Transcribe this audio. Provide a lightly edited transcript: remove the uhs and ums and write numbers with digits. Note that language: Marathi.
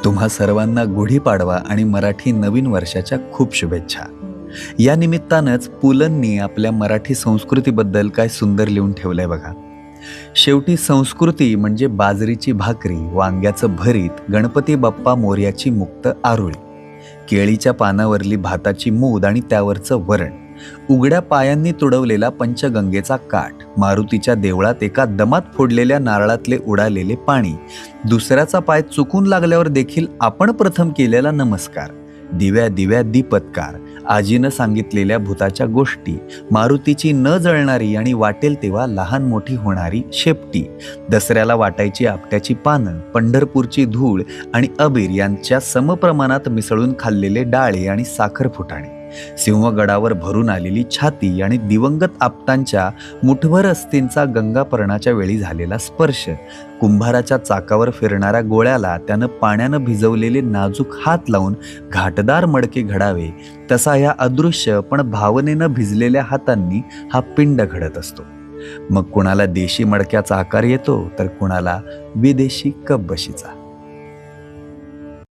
तुम्हा सर्वांना गुढीपाडवा आणि मराठी नवीन वर्षाच्या खूप शुभेच्छा. या निमित्तानंच पुलंनी आपल्या मराठी संस्कृतीबद्दल काय सुंदर लिहून ठेवलंय बघा. शेवटी संस्कृती म्हणजे बाजरीची भाकरी, वांग्याचं भरीत, गणपती बाप्पा मोरयाची मुक्त आरोळी, केळीच्या पानावरली भाताची मूद आणि त्यावरचं वरण, उघड्या पायांनी तुडवलेला पंचगंगेचा काठ, मारुतीच्या देवळात एका दमात फोडलेल्या नारळातले उडालेले पाणी, दुसऱ्याचा पाय चुकून लागल्यावर देखील आपण प्रथम केलेला नमस्कार, दिव्या दिव्या दीपत्कार, आजीनं सांगितलेल्या भूताच्या गोष्टी, मारुतीची न जळणारी आणि वाटेल तेव्हा लहान मोठी होणारी शेपटी, दसऱ्याला वाटायची आपट्याची पानं, पंढरपूरची धूळ आणि अबीर यांच्या समप्रमाणात मिसळून खाल्लेले डाळे आणि साखर फुटाणे, सिंहगडावर भरून आलेली छाती आणि दिवंगत आपटांच्या मुठभर अस्थिंचा गंगापर्णाच्या वेळी झालेला स्पर्श, कुंभाराच्या चाकावर फिरणाऱ्या गोळ्याला त्यानं पाण्यानं भिजवलेले नाजूक हात लावून घाटदार मडके घडावे, तसा ह्या अदृश्य पण भावनेनं भिजलेल्या हातांनी हा पिंड घडत असतो. मग कुणाला देशी मडक्याचा आकार येतो तर कुणाला विदेशी कपबशीचा.